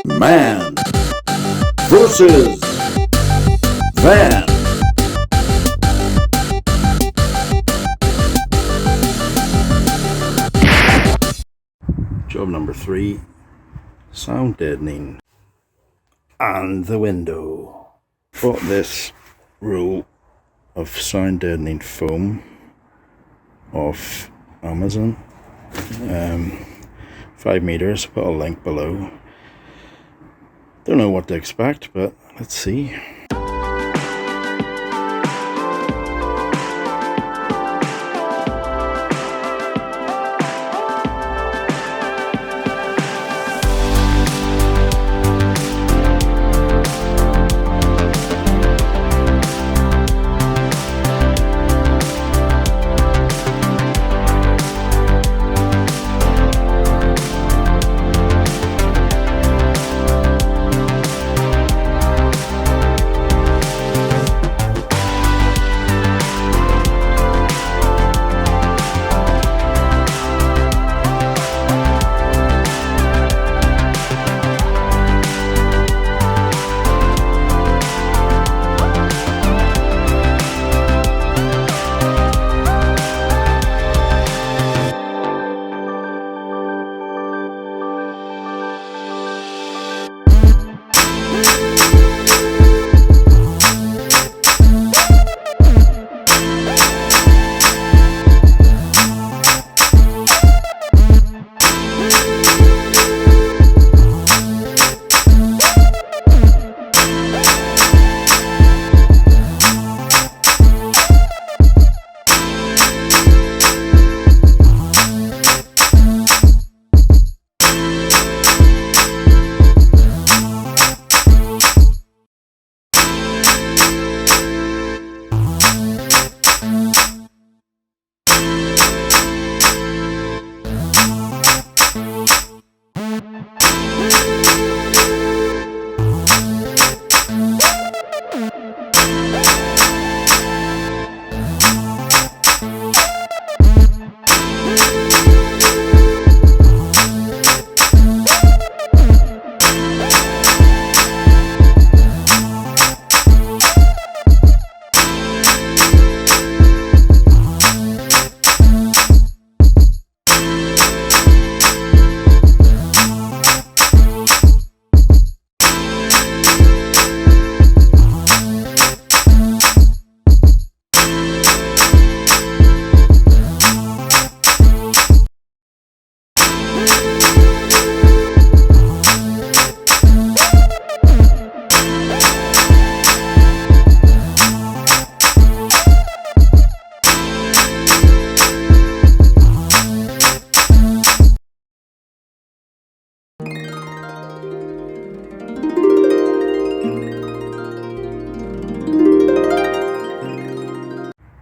Man versus van. Job number 3, sound deadening. And the window. Bought this roll of sound deadening foam off Amazon. 5 meters, put a link below. Don't know what to expect, but let's see.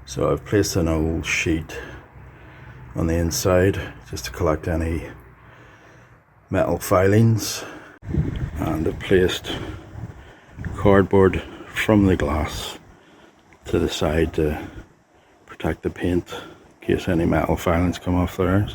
So I've placed an old sheet on the inside just to collect any metal filings, and I've placed cardboard from the glass to the side to protect the paint in case any metal filings come off there.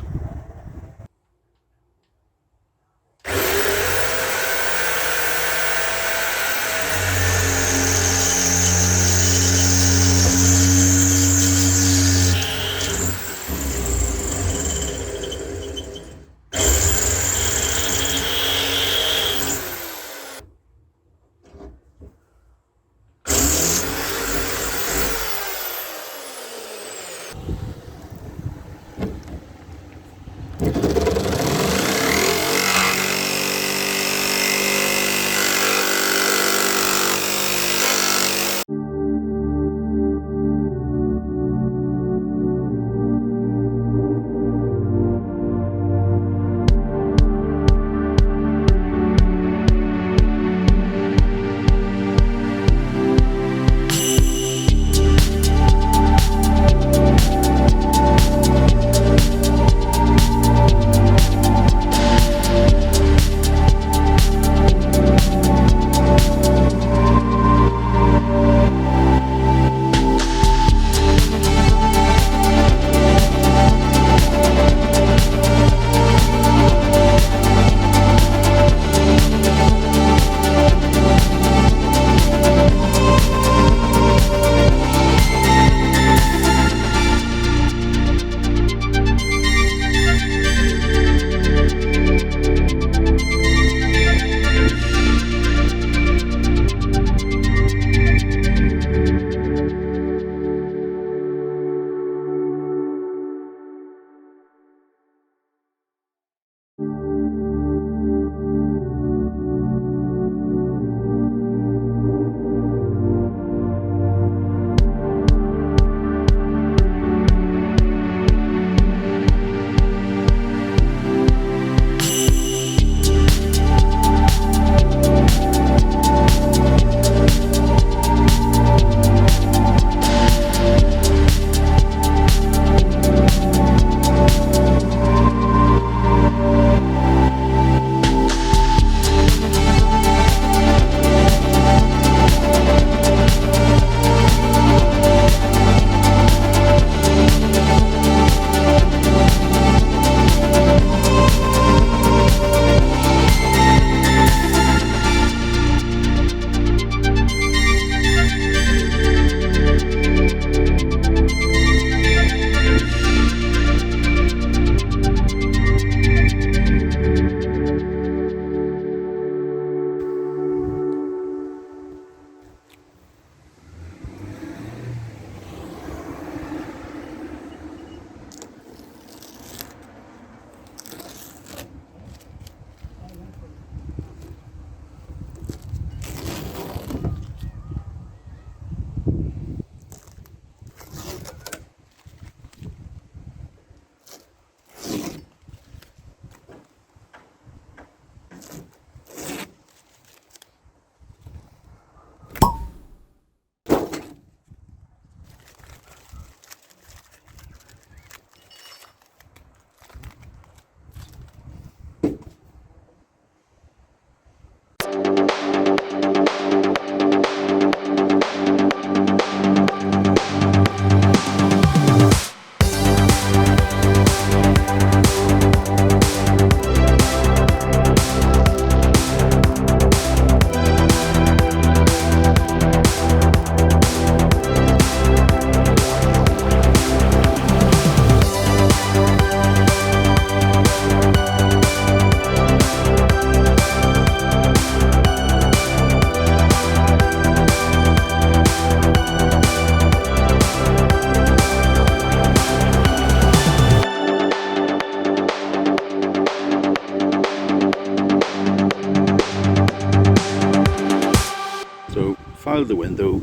filed the window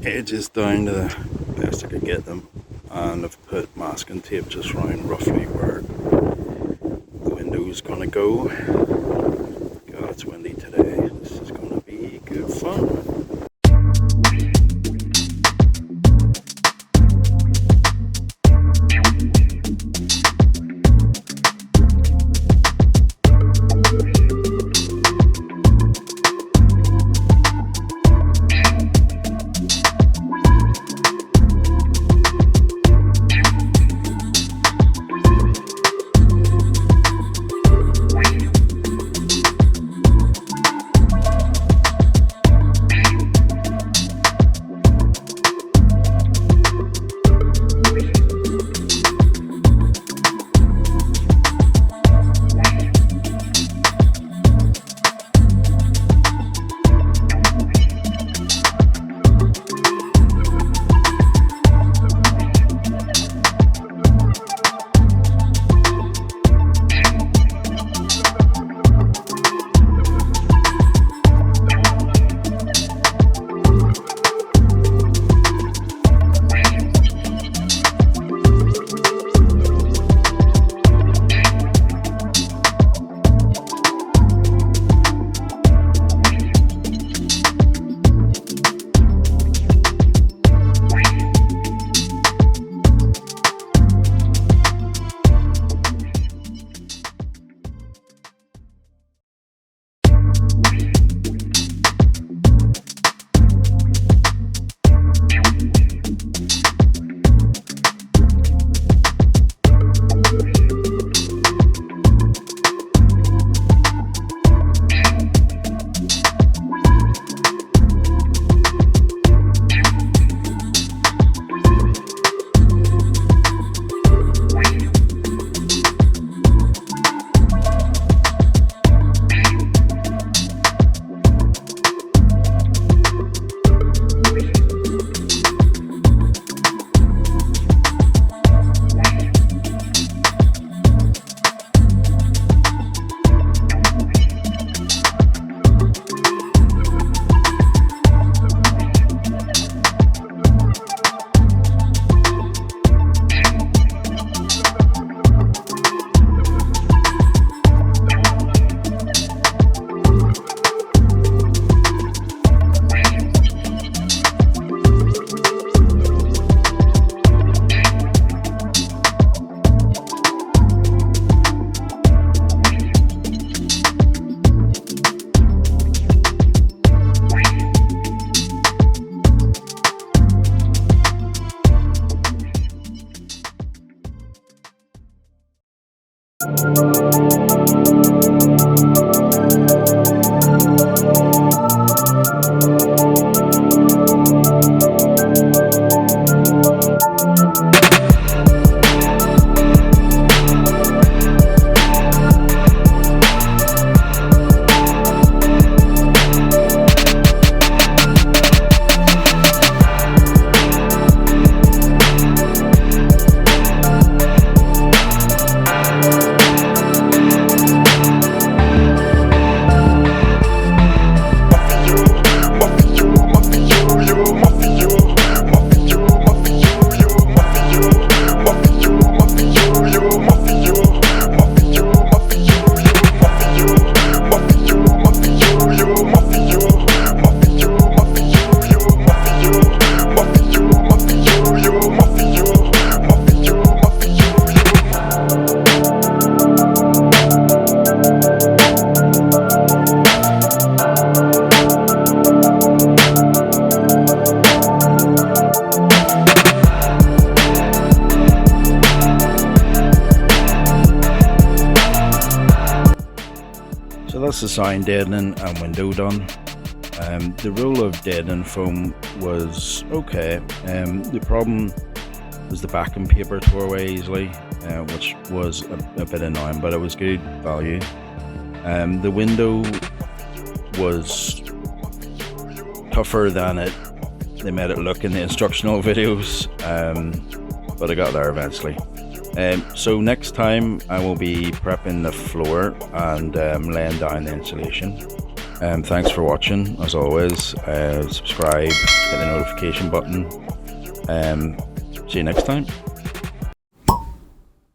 edges down to the best I could get them, and I've put masking tape just round roughly where the window's gonna go. God, it's windy today. This is gonna be good fun. So that's the sign deadening and window done. The roll of deadening foam was okay. The problem was the backing paper tore away easily, which was a bit annoying, but it was good value. The window was tougher than they made it look in the instructional videos, but I got there eventually. So next time I will be prepping the floor and laying down the insulation. Thanks for watching, as always. Subscribe, hit the notification button. See you next time.